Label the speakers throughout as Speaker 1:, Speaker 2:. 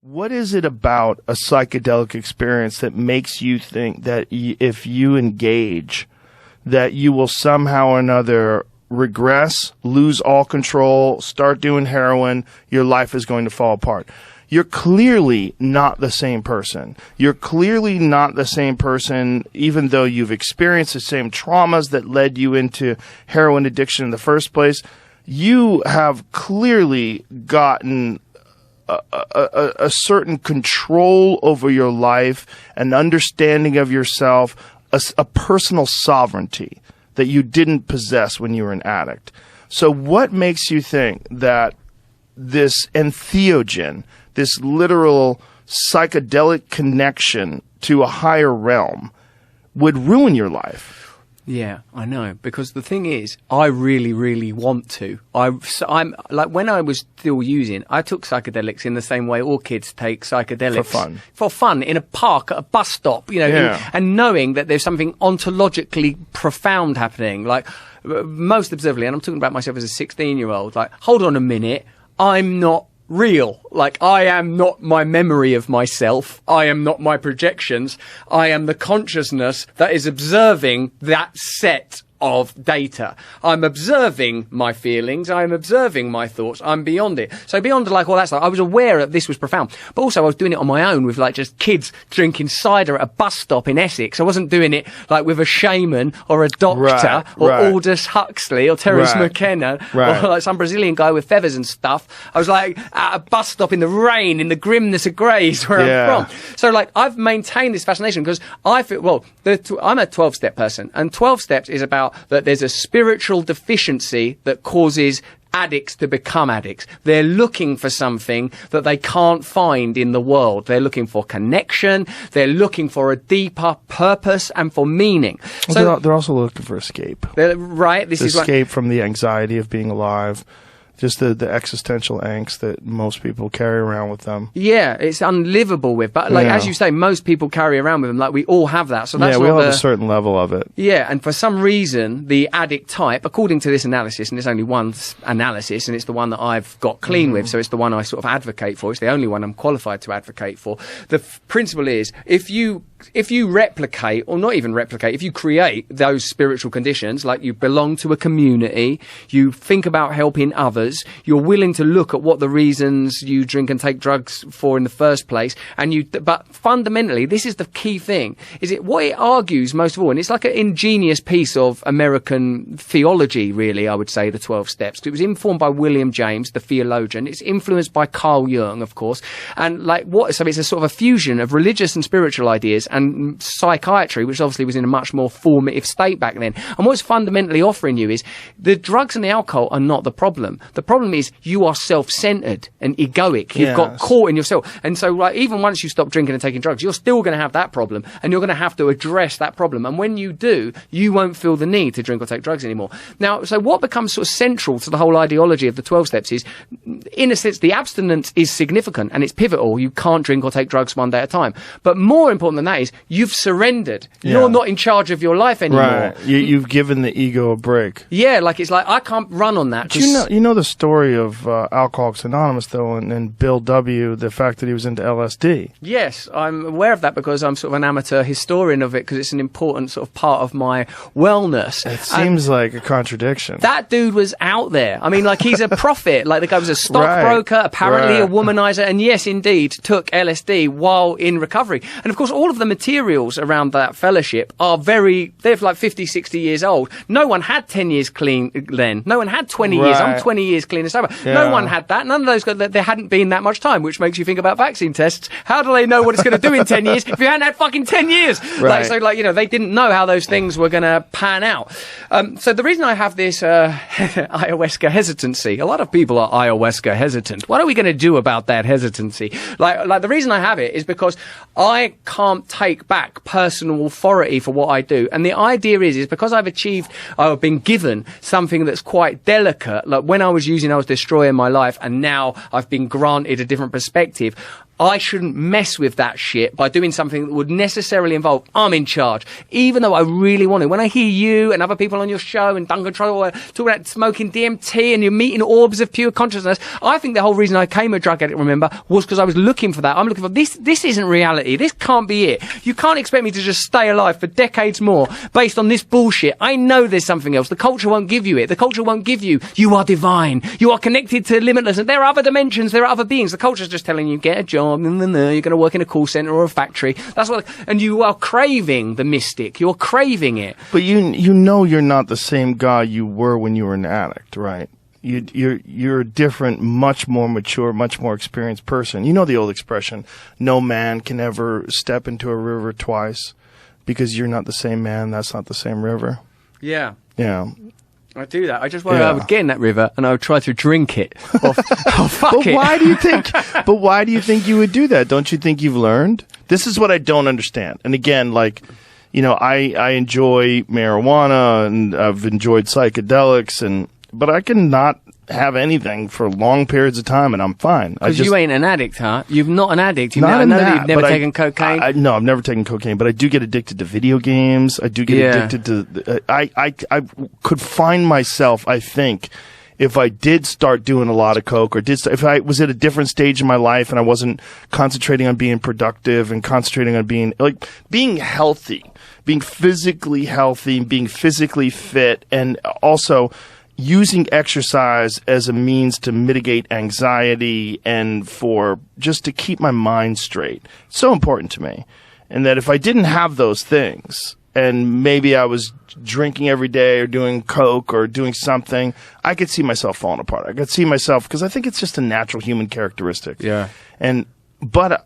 Speaker 1: What is it about a psychedelic experience that makes you think that if you engage, that you will somehow or another regress, lose all control, start doing heroin, your life is going to fall apart? You're clearly not the same person. You're clearly not the same person, even though you've experienced the same traumas that led you into heroin addiction in the first place. You have clearly gotten a certain control over your life, an understanding of yourself, a personal sovereignty that you didn't possess when you were an addict. So what makes you think that this entheogen, this literal psychedelic connection to a higher realm, would ruin your life?
Speaker 2: Yeah, I know. Because the thing is, I really, really want to. I'm like, when I was still using, I took psychedelics in the same way all kids take psychedelics.
Speaker 1: For fun. For
Speaker 2: fun, in a park, at a bus stop, you know,
Speaker 1: yeah.
Speaker 2: and knowing that there's something ontologically profound happening. Like, most observably, and I'm talking about myself as a 16-year-old, like, hold on a minute, I'm not real. Like, I am not my memory of myself. I am not my projections. I am the consciousness that is observing that set of data. I'm observing my feelings. I'm observing my thoughts. I'm beyond it. So beyond like all that stuff, I was aware that this was profound. But also I was doing it on my own with like just kids drinking cider at a bus stop in Essex. I wasn't doing it like with a shaman or a doctor or Aldous Huxley or Terence McKenna or like some Brazilian guy with feathers and stuff. I was like at a bus stop in the rain, in the grimness of greys where I'm from. So like I've maintained this fascination because I feel, well, I'm a 12-step person, and 12 steps is about that there's a spiritual deficiency that causes addicts to become addicts. They're looking for something that they can't find in the world. They're looking for connection. They're looking for a deeper purpose and for meaning.
Speaker 1: So they're also looking for escape.
Speaker 2: Right. This is
Speaker 1: escape from the anxiety of being alive. Just the existential angst that most people carry around with them. Yeah,
Speaker 2: it's unlivable with. But like as you say, most people carry around with them. Like we all have that. So that's
Speaker 1: we all have a certain level of it.
Speaker 2: Yeah, and for some reason, the addict type, according to this analysis, and it's only one analysis, and it's the one that I've got clean with, so it's the one I sort of advocate for. It's the only one I'm qualified to advocate for. The principle is, if you replicate, or not even replicate, if you create those spiritual conditions, like you belong to a community, you think about helping others, you're willing to look at what the reasons you drink and take drugs for in the first place, but fundamentally, this is the key thing, is what it argues most of all, and it's like an ingenious piece of American theology, really, I would say, the 12 steps. It was informed by William James, the theologian. It's influenced by Carl Jung, of course, and so it's a sort of a fusion of religious and spiritual ideas and psychiatry, which obviously was in a much more formative state back then. And what's fundamentally offering you is the drugs and the alcohol are not the problem. The problem is you are self-centered and egoic. You've got caught in yourself. And so like, even once you stop drinking and taking drugs, you're still going to have that problem, and you're going to have to address that problem. And when you do, you won't feel the need to drink or take drugs anymore. Now, so what becomes sort of central to the whole ideology of the 12 steps is, in a sense, the abstinence is significant and it's pivotal. You can't drink or take drugs one day at a time. But more important than that is you've surrendered. You're not in charge of your life anymore.
Speaker 1: Right. You've given the ego a break.
Speaker 2: Yeah, like it's like I can't run on that.
Speaker 1: You know the story of Alcoholics Anonymous, though, and Bill W., the fact that he was into LSD.
Speaker 2: Yes, I'm aware of that because I'm sort of an amateur historian of it, because it's an important sort of part of my wellness.
Speaker 1: It seems like a contradiction.
Speaker 2: That dude was out there. I mean, like, he's a prophet. Like, the guy was a stockbroker, apparently a womanizer, and yes, indeed, took LSD while in recovery. And of course, all of the materials around that fellowship are they're like 50, 60 years old. No one had 10 years clean then. No one had 20 years. I'm 20 years clean and sober. No one had that. None of those guys, there hadn't been that much time, which makes you think about vaccine tests. How do they know what it's going to do in 10 years if you hadn't had fucking 10 years? They didn't know how those things were going to pan out. So the reason I have this ayahuasca hesitancy, a lot of people are ayahuasca hesitant. What are we going to do about that hesitancy? Like the reason I have it is because I can't take back personal authority for what I do. And the idea is because I've been given something that's quite delicate. Like when I was using, I was destroying my life, and now I've been granted a different perspective. I shouldn't mess with that shit by doing something that would necessarily involve I'm in charge, even though I really want to. When I hear you and other people on your show and Duncan Troll talk about smoking DMT and you're meeting orbs of pure consciousness, I think the whole reason I became a drug addict, remember, was because I was looking for that. I'm looking for this. This isn't reality. This can't be it. You can't expect me to just stay alive for decades more based on this bullshit. I know there's something else. The culture won't give you it. The culture won't give you are divine. You are connected to limitless. And there are other dimensions. There are other beings. The culture's just telling you, get a job. You're going to work in a call center or a factory. That's what, and you are craving the mystic. You're craving it.
Speaker 1: But you know you're not the same guy you were when you were an addict, right? You're a different, much more mature, much more experienced person. You know the old expression, no man can ever step into a river twice because you're not the same man, that's not the same river.
Speaker 2: Yeah.
Speaker 1: Yeah.
Speaker 2: I do that. I just worry I would get in that river and I would try to drink it. Or fuck it.
Speaker 1: Why do you think you would do that? Don't you think you've learned? This is what I don't understand. And again, like, you know, I enjoy marijuana and I've enjoyed psychedelics but I can not have anything for long periods of time and I'm fine.
Speaker 2: Because you ain't an addict, huh? You're not an addict. You've
Speaker 1: you've
Speaker 2: never taken cocaine?
Speaker 1: No, I've never taken cocaine, but I do get addicted to video games. I do get addicted to... I could find myself, I think, if I did start doing a lot of coke or if I was at a different stage in my life and I wasn't concentrating on being productive and concentrating on being healthy, being physically healthy, being physically fit, and also using exercise as a means to mitigate anxiety and for just to keep my mind straight. It's so important to me. And that if I didn't have those things and maybe I was drinking every day or doing coke or doing something, I could see myself falling apart. I could see myself, because I think it's just a natural human characteristic.
Speaker 2: Yeah.
Speaker 1: But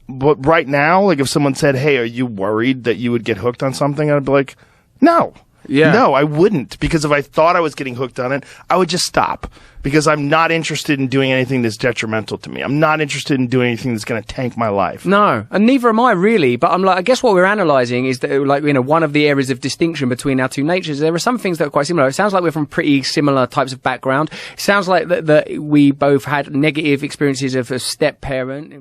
Speaker 1: right now, like if someone said, hey, are you worried that you would get hooked on something? I'd be like, no.
Speaker 2: Yeah.
Speaker 1: No, I wouldn't, because if I thought I was getting hooked on it, I would just stop, because I'm not interested in doing anything that's detrimental to me. I'm not interested in doing anything that's going to tank my life.
Speaker 2: No, and neither am I really, but I'm like, I guess what we're analysing is that, like, you know, one of the areas of distinction between our two natures, there are some things that are quite similar. It sounds like we're from pretty similar types of background. It sounds like that we both had negative experiences of a step parent.